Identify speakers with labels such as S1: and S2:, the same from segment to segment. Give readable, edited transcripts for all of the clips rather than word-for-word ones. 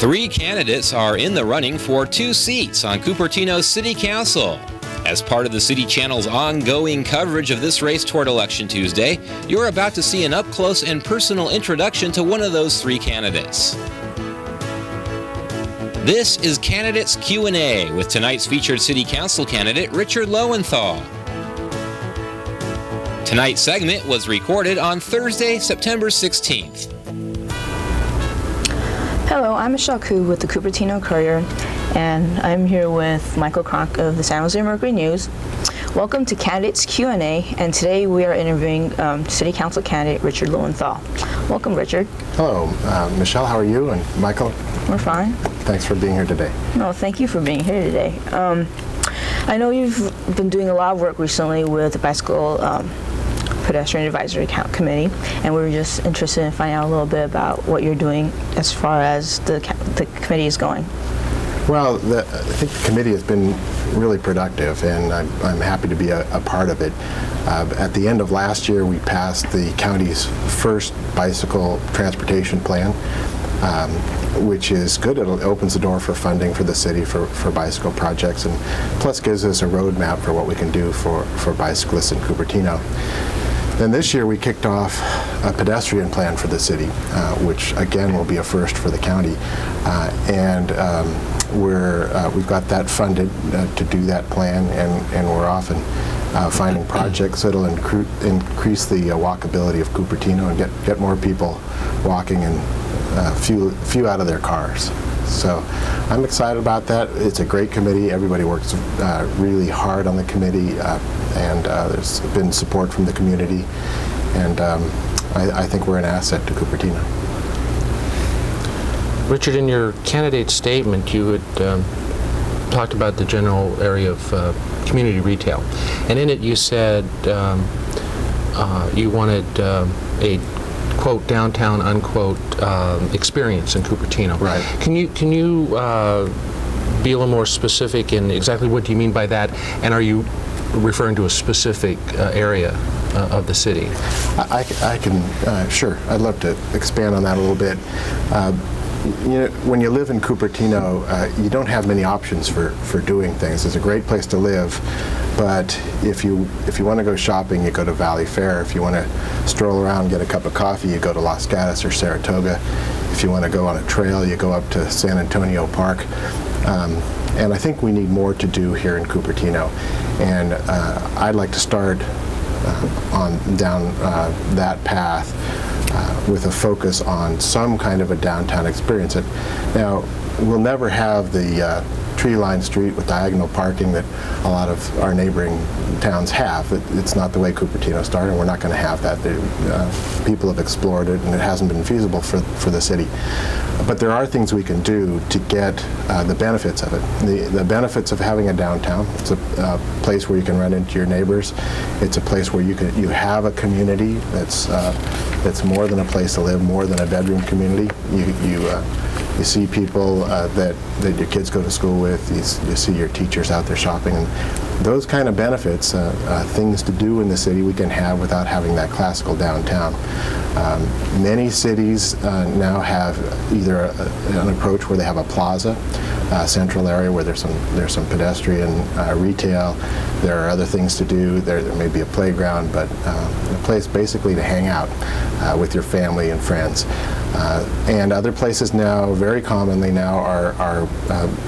S1: Three candidates are in the running for 2 seats on Cupertino City Council. As part of the City Channel's ongoing coverage of this race toward Election Tuesday, you're about to see an up-close and personal introduction to one of those 3 candidates. This is Candidates Q&A with tonight's featured City Council candidate, Richard Lowenthal. Tonight's segment was recorded on Thursday, September 16th.
S2: Hello, I'm Michelle Koo with the Cupertino Courier, and I'm here with Michael Cronk of the San Jose Mercury News. Welcome to Candidates Q&A, and today we are interviewing City Council candidate Richard Lowenthal. Welcome, Richard.
S3: Hello, Michelle, how are you? And Michael?
S2: We're fine.
S3: Thanks for being here today.
S2: No, thank you for being here today. I know you've been doing a lot of work recently with the Bicycle Pedestrian Advisory Committee, and we were just interested in finding out a little bit about what you're doing as far as the committee is going.
S3: Well, I think the committee has been really productive, and I'm happy to be a part of it. At the end of last year, we passed the county's first bicycle transportation plan, which is good. It opens the door for funding for the city for bicycle projects, and plus gives us a roadmap for what we can do for bicyclists in Cupertino. Then this year we kicked off a pedestrian plan for the city, which again will be a first for the county, and we've got that funded to do that plan, and we're off and finding projects that'll increase the walkability of Cupertino and get more people walking and few out of their cars. So I'm excited about that. It's a great committee. Everybody works really hard on the committee, and there's been support from the community, and I think we're an asset to Cupertino.
S4: Richard, in your candidate statement, you had talked about the general area of community retail, and in it you said you wanted a quote downtown unquote experience in Cupertino.
S3: Right. Can
S4: you be a little more specific in exactly what do you mean by that, and are you referring to a specific area of the city?
S3: I can sure. I'd love to expand on that a little bit. You know, when you live in Cupertino, you don't have many options for doing things. It's a great place to live, but if you want to go shopping, you go to Valley Fair. If you want to stroll around and get a cup of coffee, you go to Los Gatos or Saratoga. If you want to go on a trail, you go up to San Antonio Park. And I think we need more to do here in Cupertino, and I'd like to start down that path with a focus on some kind of a downtown experience. Now, we'll never have the tree-lined street with diagonal parking that a lot of our neighboring towns have. It's not the way Cupertino started, and we're not going to have that. People have explored it, and it hasn't been feasible for the city. But there are things we can do to get the benefits of it. The benefits of having a downtown. It's a place where you can run into your neighbors. It's a place where you have a community that's more than a place to live, more than a bedroom community. You see people that your kids go to school with. You see your teachers out there shopping, and those kind of benefits, things to do in the city, we can have without having that classical downtown. Many cities now have either an approach where they have a plaza, central area where there's some pedestrian retail. There are other things to do. There may be a playground, but a place basically to hang out with your family and friends. And other places now, very commonly now, are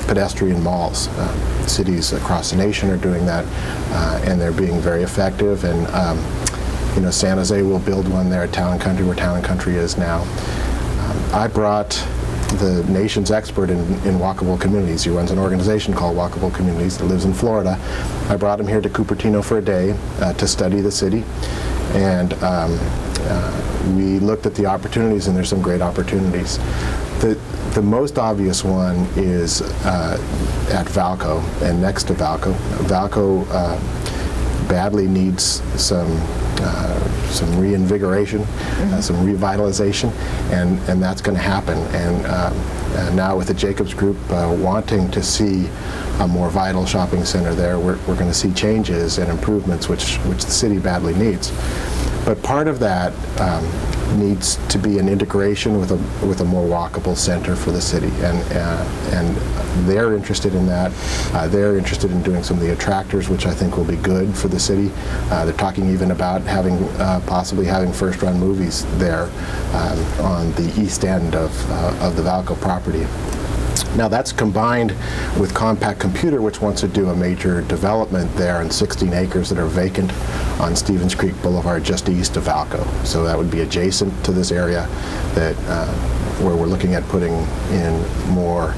S3: pedestrian malls. Cities across the nation are doing that, and they're being very effective. And you know, San Jose will build one there at Town and Country, where Town and Country is now. I brought the nation's expert in walkable communities. He runs an organization called Walkable Communities that lives in Florida. I brought him here to Cupertino for a day to study the city, and we looked at the opportunities, and there's some great opportunities. The most obvious one is at Valco and next to Valco. Valco badly needs some reinvigoration, some revitalization, and that's going to happen. And now with the Jacobs Group wanting to see a more vital shopping center there, we're going to see changes and improvements which the city badly needs. But part of that needs to be an integration with a more walkable center for the city, and they're interested in that. They're interested in doing some of the attractors, which I think will be good for the city. They're talking even about possibly having first-run movies there on the east end of the Valco property. Now that's combined with Compact Computer, which wants to do a major development there in 16 acres that are vacant on Stevens Creek Boulevard just east of Valco. So that would be adjacent to this area that where we're looking at putting in more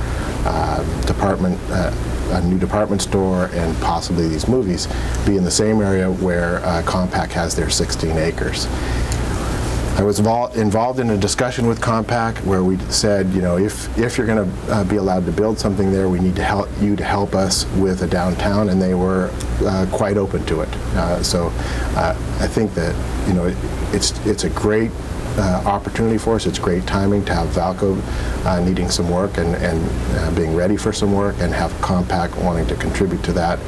S3: a new department store and possibly these movies, be in the same area where Compact has their 16 acres. I was involved in a discussion with Compact where we said, you know, if you're going to be allowed to build something there, we need to help you to help us with a downtown, and they were quite open to it. So I think that, you know, it's a great opportunity for us. It's great timing to have Valco needing some work and being ready for some work, and have Compact wanting to contribute to that.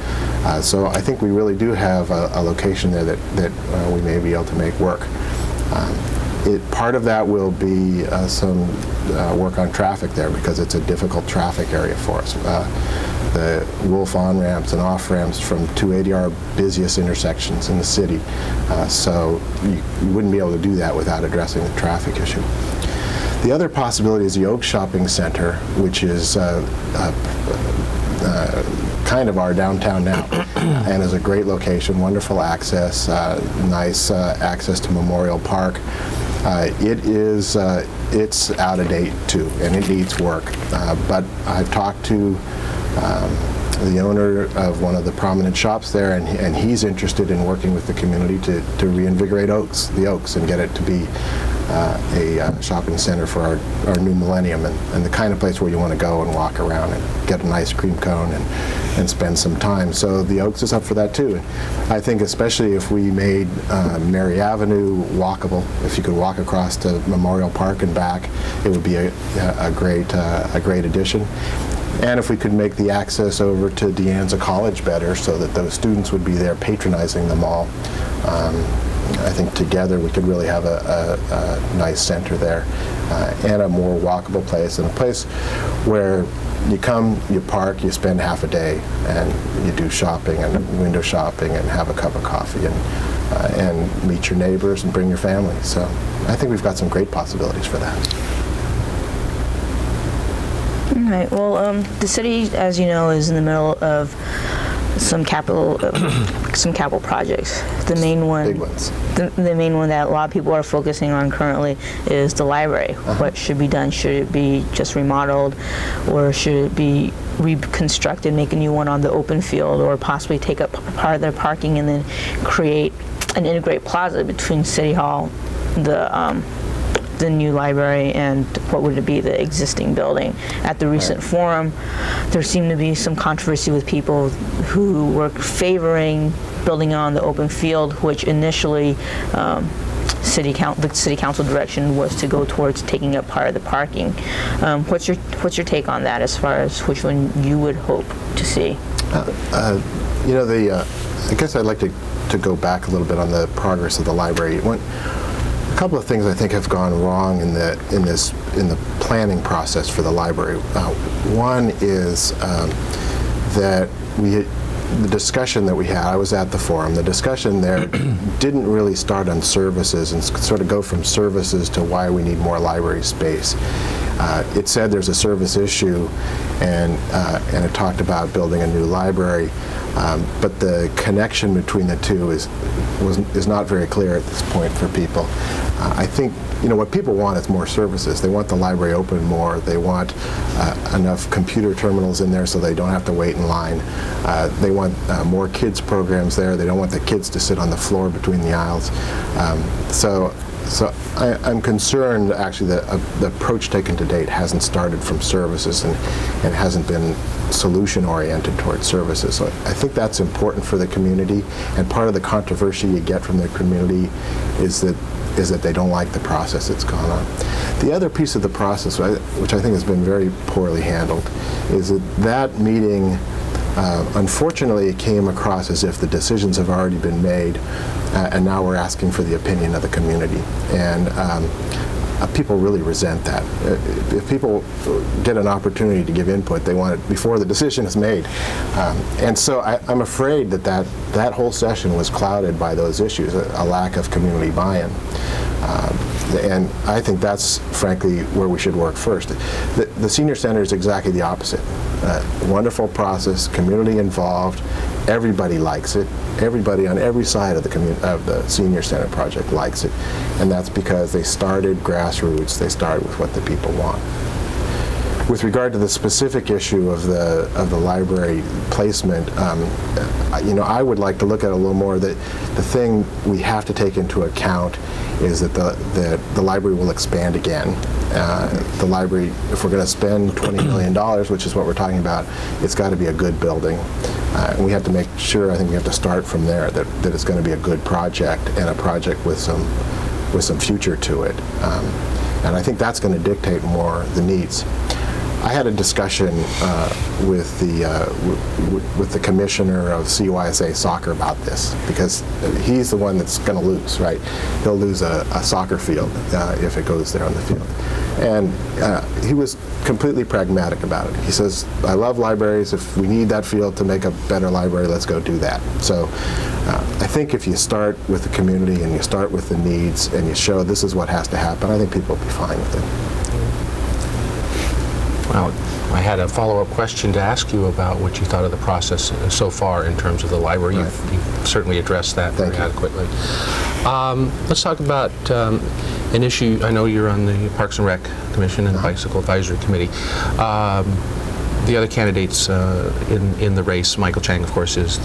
S3: So I think we really do have a location there that we may be able to make work. Part of that will be some work on traffic there, because it's a difficult traffic area for us. The Wolf on-ramps and off-ramps from 280 are our busiest intersections in the city. So you wouldn't be able to do that without addressing the traffic issue. The other possibility is the Oak Shopping Center, which is kind of our downtown now, and is a great location, wonderful access, nice access to Memorial Park. It's out of date too, and it needs work. But I've talked to the owner of one of the prominent shops there, and he's interested in working with the community to reinvigorate the Oaks, and get it to be a shopping center for our new millennium, and the kind of place where you want to go and walk around and get an ice cream cone and spend some time. So the Oaks is up for that too. I think especially if we made Mary Avenue walkable, if you could walk across to Memorial Park and back, it would be a great addition. And if we could make the access over to De Anza College better, so that those students would be there patronizing the mall, I think together we could really have a nice center there, and a more walkable place, and a place where you come, you park, you spend half a day, and you do shopping and window shopping and have a cup of coffee and meet your neighbors and bring your family. So I think we've got some great possibilities for that.
S2: All right. Well, the city, as you know, is in the middle of some capital projects. The main one,
S3: Big ones.
S2: The main one that a lot of people are focusing on currently is the library. What should be done? Should it be just remodeled, or should it be reconstructed, make a new one on the open field, or possibly take up part of their parking and then create an integrated plaza between City Hall, the new library, and what would it be, the existing building? At the recent forum, there seemed to be some controversy with people who were favoring building on the open field, which initially the city council direction was to go towards taking up part of the parking. What's your take on that, as far as which one you would hope to see?
S3: You know, I guess I'd like to go back a little bit on the progress of the library. A couple of things I think have gone wrong in the planning process for the library. One is that the discussion that we had, I was at the forum, the discussion there didn't really start on services and sort of go from services to why we need more library space. It said there's a service issue, and it talked about building a new library, but the connection between the two is not very clear at this point for people. I think, you know, what people want is more services. They want the library open more. They want enough computer terminals in there so they don't have to wait in line. They want more kids programs there. They don't want the kids to sit on the floor between the aisles. So I'm concerned, actually, that the approach taken to date hasn't started from services and hasn't been solution-oriented towards services. So I think that's important for the community, and part of the controversy you get from the community is that they don't like the process that's gone on. The other piece of the process, which I think has been very poorly handled, is that meeting Unfortunately, it came across as if the decisions have already been made, and now we're asking for the opinion of the community. And people really resent that. If people get an opportunity to give input, they want it before the decision is made. And so I'm afraid that whole session was clouded by those issues, a lack of community buy-in. And I think that's, frankly, where we should work first. The Senior Center is exactly the opposite. Wonderful process, community involved, everybody likes it. Everybody on every side of the Senior Center project likes it. And that's because they started grassroots, they started with what the people want. With regard to the specific issue of the library placement, I would like to look at it a little more. That the thing we have to take into account is that the library will expand again. The library, if we're going to spend $20 million, which is what we're talking about, it's got to be a good building. And we have to make sure, I think we have to start from there, that it's going to be a good project and a project with some future to it. And I think that's going to dictate more the needs. I had a discussion with the commissioner of CYSA soccer about this, because he's the one that's going to lose, right? He'll lose a soccer field if it goes there on the field. And he was completely pragmatic about it. He says, I love libraries. If we need that field to make a better library, let's go do that. So I think if you start with the community and you start with the needs and you show this is what has to happen, I think people will be fine with it.
S4: Well, I had a follow-up question to ask you about what you thought of the process so far in terms of the library.
S3: Right.
S4: You've certainly addressed that very adequately. Let's talk about an issue. I know you're on the Parks and Rec Commission and Bicycle Advisory Committee. The other candidates in the race, Michael Chang, of course, is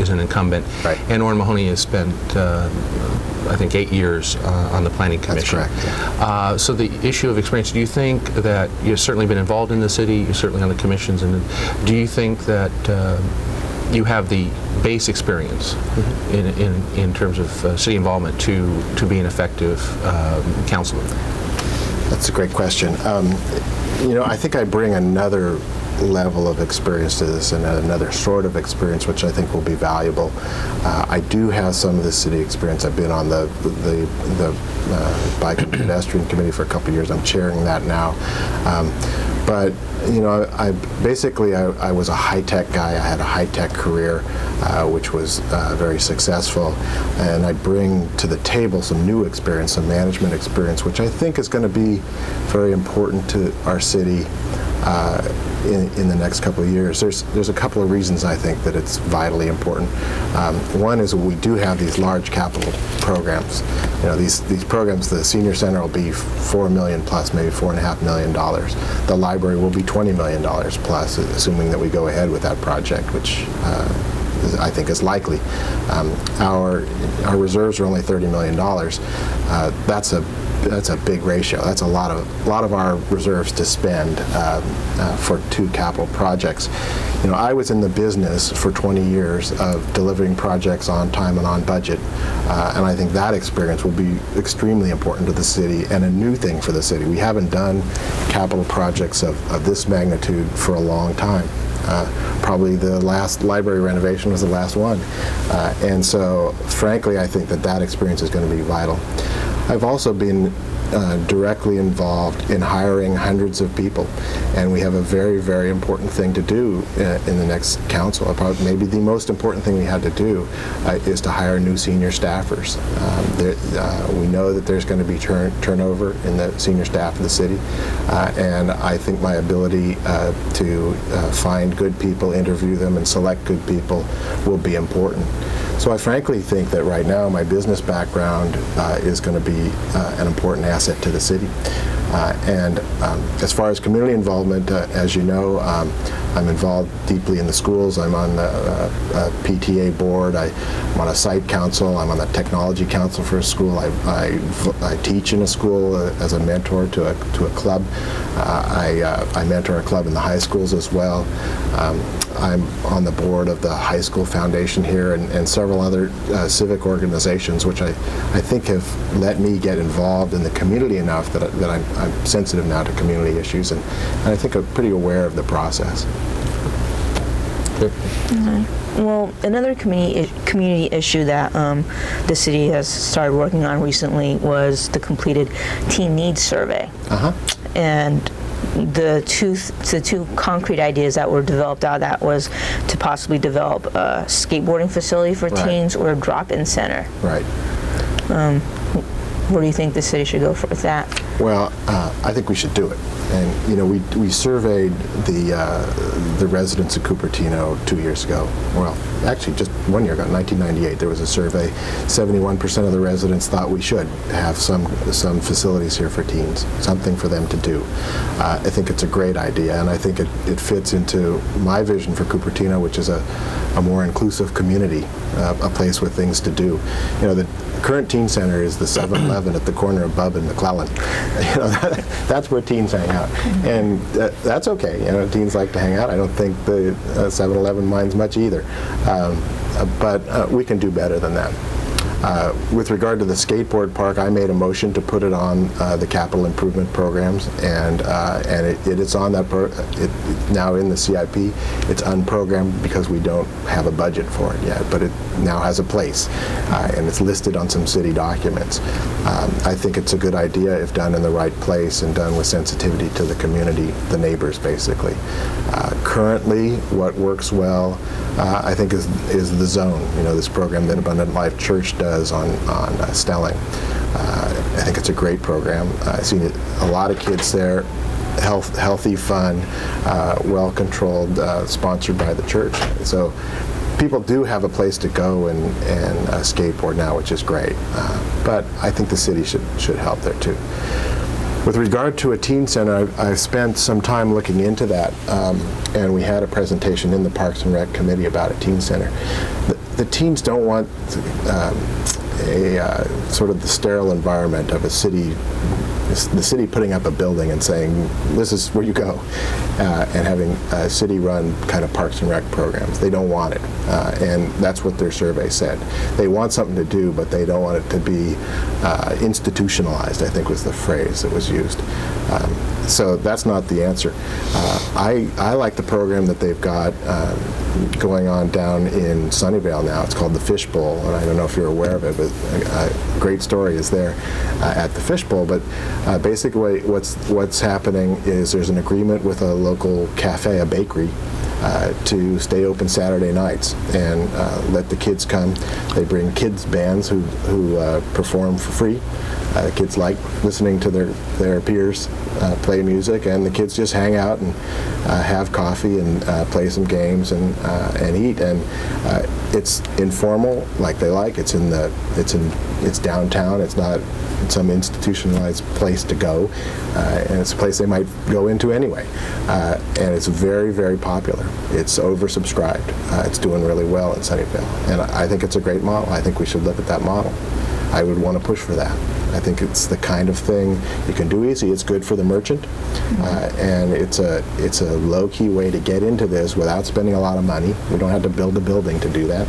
S4: an incumbent,
S3: right.
S4: And Orrin Mahoney has spent, I think, 8 years on the Planning Commission.
S3: That's correct. Yeah.
S4: So the issue of experience, do you think that you've certainly been involved in the city, you're certainly on the commissions, and do you think that you have the base experience in terms of city involvement to be an effective councilor?
S3: That's a great question. I think I bring another level of experience to this and another sort of experience which I think will be valuable. I do have some of the city experience. I've been on the Bike and Pedestrian Committee for a couple of years. I'm chairing that now. But I was a high-tech guy. I had a high-tech career, which was very successful, and I bring to the table some new experience, some management experience, which I think is going to be very important to our city in the next couple of years. There's a couple of reasons I think that it's vitally important. One is we do have these large capital programs. These programs, the Senior Center will be $4 million plus, maybe $4.5 million. The library will be $20 million plus, assuming that we go ahead with that project, which I think is likely. Our reserves are only $30 million. That's a big ratio. That's a lot of our reserves to spend for two capital projects. I was in the business for 20 years of delivering projects on time and on budget, and I think that experience will be extremely important to the city and a new thing for the city. We haven't done capital projects of this magnitude for a long time. Probably the last library renovation was the last one. And so, frankly, I think that experience is going to be vital. I've also been directly involved in hiring hundreds of people, and we have a very, very important thing to do in the next council. Probably maybe the most important thing we had to do is to hire new senior staffers. We know that there's going to be turnover in the senior staff of the city, and I think my ability to find good people, interview them, and select good people will be important. So I frankly think that right now my business background is going to be an important asset to the city. And as far as community involvement, as you know, I'm involved deeply in the schools. I'm on the PTA board. I'm on a site council. I'm on the technology council for a school. I teach in a school as a mentor to a club. I mentor a club in the high schools as well. I'm on the board of the high school foundation here and several other civic organizations, which I think have let me get involved in the community enough that I'm sensitive now to community issues, and I think I'm pretty aware of the process.
S4: Good.
S2: Well, another community issue that the city has started working on recently was the completed teen needs survey. And the two concrete ideas that were developed out of that was to possibly develop a skateboarding facility for teens or a drop-in center.
S3: Right.
S2: Where do you think the city should go with that?
S3: Well, I think we should do it. And you know, we surveyed the residents of Cupertino 2 years ago. Well, actually, just 1 year ago, 1998, there was a survey. 71% of the residents thought we should have some facilities here for teens, something for them to do. I think it's a great idea, and I think it fits into my vision for Cupertino, which is a more inclusive community, a place with things to do. You know, the current teen center is the 7-Eleven at the corner of Bub and McClellan. You know, that's where teens hang out, and that's okay. You know, teens like to hang out. I don't think the 7-Eleven minds much either, but we can do better than that. With regard to the skateboard park, I made a motion to put it on the capital improvement programs, and it is on that now in the CIP. It's unprogrammed because we don't have a budget for it yet, but it now has a place, and it's listed on some city documents. I think it's a good idea if done in the right place and done with sensitivity to the community, the neighbors, basically. Currently, what works well, I think, is the zone. You know, this program that Abundant Life Church does on Stelling. I think it's a great program. I've seen a lot of kids there, healthy, fun, well-controlled, sponsored by the church. So people do have a place to go and skateboard now, which is great. But I think the city should help there too. With regard to a teen center, I've spent some time looking into that, and we had a presentation in the Parks and Rec Committee about a teen center. The teens don't want sort of the sterile environment of a city, the city putting up a building and saying, this is where you go, and having city-run kind of Parks and Rec programs. They don't want it, and that's what their survey said. They want something to do, but they don't want it to be institutionalized, I think was the phrase that was used. So that's not the answer. I like the program that they've got going on down in Sunnyvale now. It's called the Fish Bowl, and I don't know if you're aware of it, but a great story is there at the Fish Bowl. But basically what's happening is there's an agreement with a local cafe, a bakery, to stay open Saturday nights and let the kids come. They bring kids bands who perform for free. The kids like listening to their peers play music, and the kids just hang out and have coffee and play some games and eat. And it's informal, like they like. It's downtown. It's not some institutionalized place to go, and it's a place they might go into anyway. And it's very, very popular. It's oversubscribed. It's doing really well in Sunnyvale, and I think it's a great model. I think we should look at that model. I would want to push for that. I think it's the kind of thing you can do easy. It's good for the merchant, and it's a low-key way to get into this without spending a lot of money. We don't have to build a building to do that.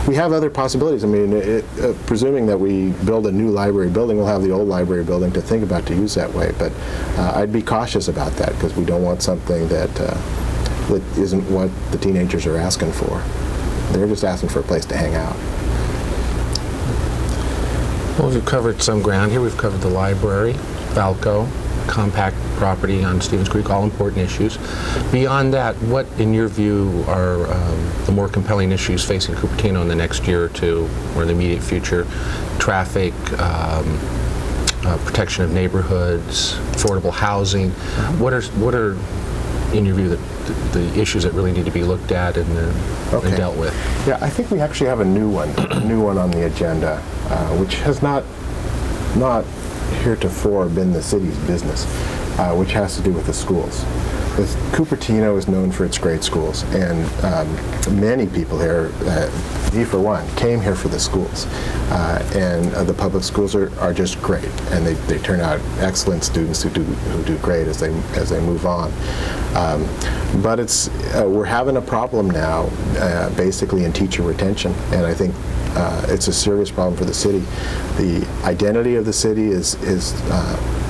S3: We have other possibilities. I mean, presuming that we build a new library building, we'll have the old library building to think about to use that way. But I'd be cautious about that because we don't want something that isn't what the teenagers are asking for. They're just asking for a place to hang out.
S4: Well, we've covered some ground here. We've covered the library, Falco, compact property on Stevens Creek, all important issues. Beyond that, what, in your view, are the more compelling issues facing Cupertino in the next year or two, or in the immediate future? Traffic, protection of neighborhoods, affordable housing. What are, in your view, the issues that really need to be looked at and dealt with?
S3: Yeah, I think we actually have a new one on the agenda, which has not heretofore been the city's business, which has to do with the schools. Cupertino is known for its great schools, and many people here, me for one, came here for the schools. And the public schools are just great, and they turn out excellent students who do great as they move on. But we're having a problem now, basically in teacher retention, and I think it's a serious problem for the city. The identity of the city is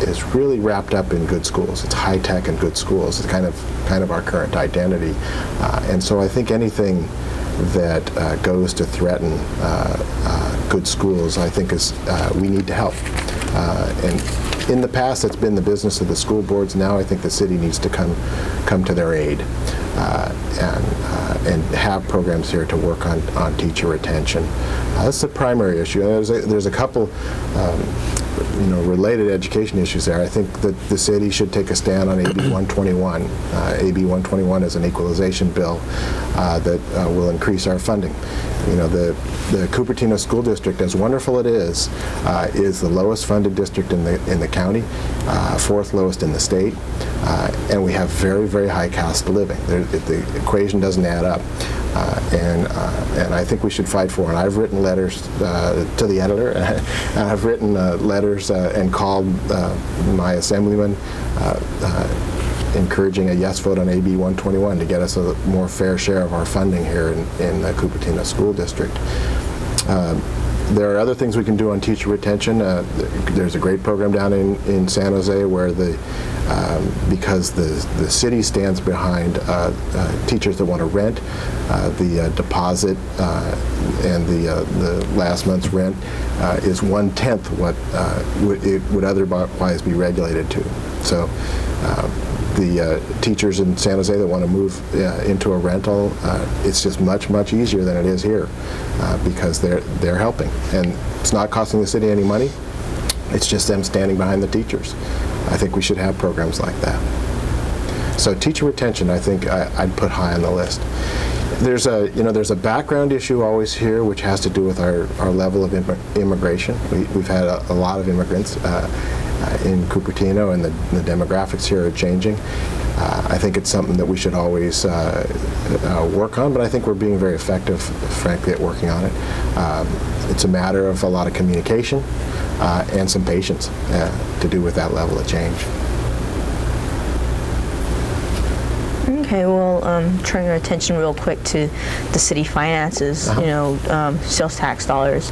S3: is really wrapped up in good schools. It's high tech and good schools. It's kind of our current identity, and so I think anything that goes to threaten good schools, I think we need to help. And in the past, it's been the business of the school boards. Now I think the city needs to come to their aid and have programs here to work on teacher retention. That's the primary issue. There's a couple related education issues there. I think that the city should take a stand on AB 121. AB 121 is an equalization bill that will increase our funding. The Cupertino School District, as wonderful it is the lowest funded district in the county, fourth lowest in the state, and we have very, very high cost of living. The equation doesn't add up. And I think we should fight for it. And I've written letters to the editor, and I've written letters and called my assemblyman encouraging a yes vote on AB 121 to get us a more fair share of our funding here in the Cupertino School District. There are other things we can do on teacher retention. There's a great program down in San Jose where because the city stands behind teachers that want to rent, the deposit and the last month's rent is 1/10 what it would otherwise be regulated to. So the teachers in San Jose that want to move into a rental, it's just much, much easier than it is here because they're helping. And it's not costing the city any money. It's just them standing behind the teachers. I think we should have programs like that. So teacher retention, I think I'd put high on the list. There's a background issue always here, which has to do with our level of immigration. We've had a lot of immigrants in Cupertino, and the demographics here are changing. I think it's something that we should always work on, but I think we're being very effective, frankly, at working on it. It's a matter of a lot of communication and some patience to do with that level of change.
S2: Okay, well, turning our attention real quick to the city finances, sales tax dollars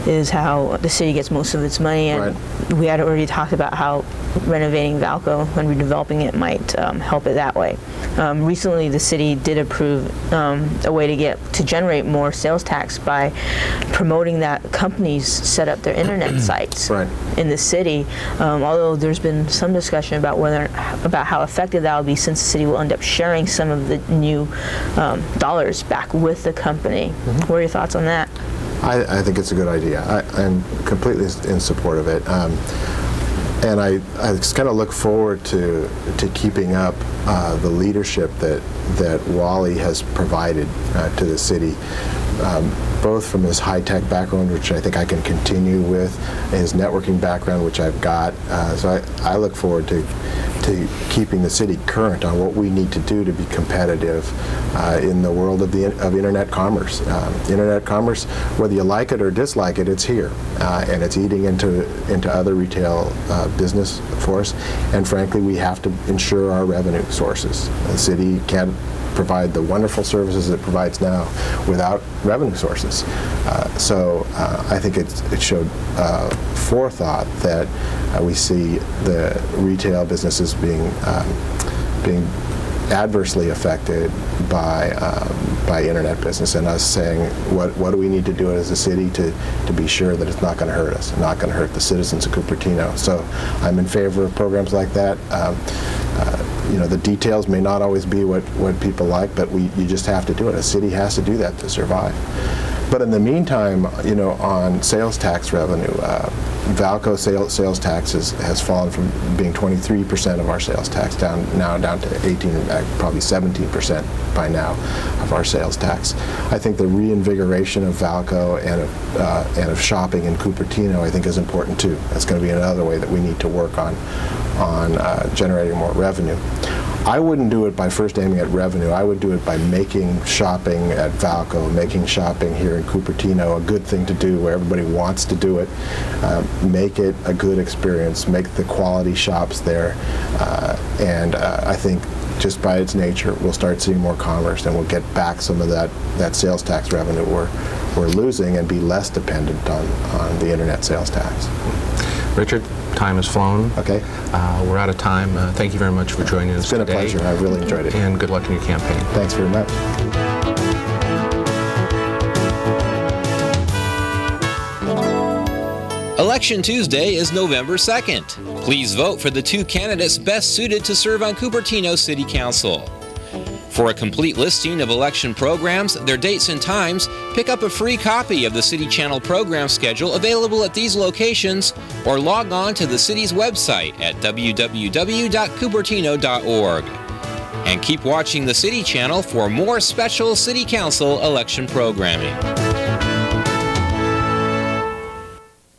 S2: is how the city gets most of its money, and we had already talked about how renovating Valco and redeveloping it might help it that way. Recently, the city did approve a way to generate more sales tax by promoting that companies set up their internet sites in the city. Although there's been some discussion about about how effective that will be, since the city will end up sharing some of the new dollars back with the company. What are your thoughts on that?
S3: I think it's a good idea. I'm completely in support of it. And I just kind of look forward to keeping up the leadership that Wally has provided to the city, both from his high-tech background, which I think I can continue with, and his networking background, which I've got. So I look forward to keeping the city current on what we need to do to be competitive in the world of internet commerce. Internet commerce, whether you like it or dislike it, it's here, and it's eating into other retail business for us. And frankly, we have to ensure our revenue sources. The city can't provide the wonderful services it provides now without revenue sources. So I think it showed forethought that we see the retail businesses being adversely affected by internet business, and us saying what do we need to do as a city to be sure that it's not going to hurt us, not going to hurt the citizens of Cupertino. So I'm in favor of programs like that. The details may not always be what people like, but you just have to do it. A city has to do that to survive. But in the meantime, on sales tax revenue, Valco sales tax has fallen from being 23% of our sales tax down to 18, probably 17% by now of our sales tax. I think the reinvigoration of Valco and of shopping in Cupertino, I think, is important too. That's going to be another way that we need to work on generating more revenue. I wouldn't do it by first aiming at revenue. I would do it by making shopping at Valco, making shopping here in Cupertino a good thing to do where everybody wants to do it. Make it a good experience, make the quality shops there, and I think just by its nature we'll start seeing more commerce, and we'll get back some of that sales tax revenue we're losing and be less dependent on the internet sales tax.
S4: Richard? time has flown.
S3: Okay.
S4: We're out of time. Thank you very much for joining us today.
S3: It's been a pleasure. I really enjoyed it.
S4: And good luck in your campaign.
S3: Thanks very much.
S1: Election Tuesday is November 2nd. Please vote for the 2 candidates best suited to serve on Cupertino City Council. For a complete listing of election programs, their dates and times, pick up a free copy of the City Channel program schedule available at these locations, or log on to the city's website at www.cupertino.org. And keep watching the City Channel for more special City Council election programming.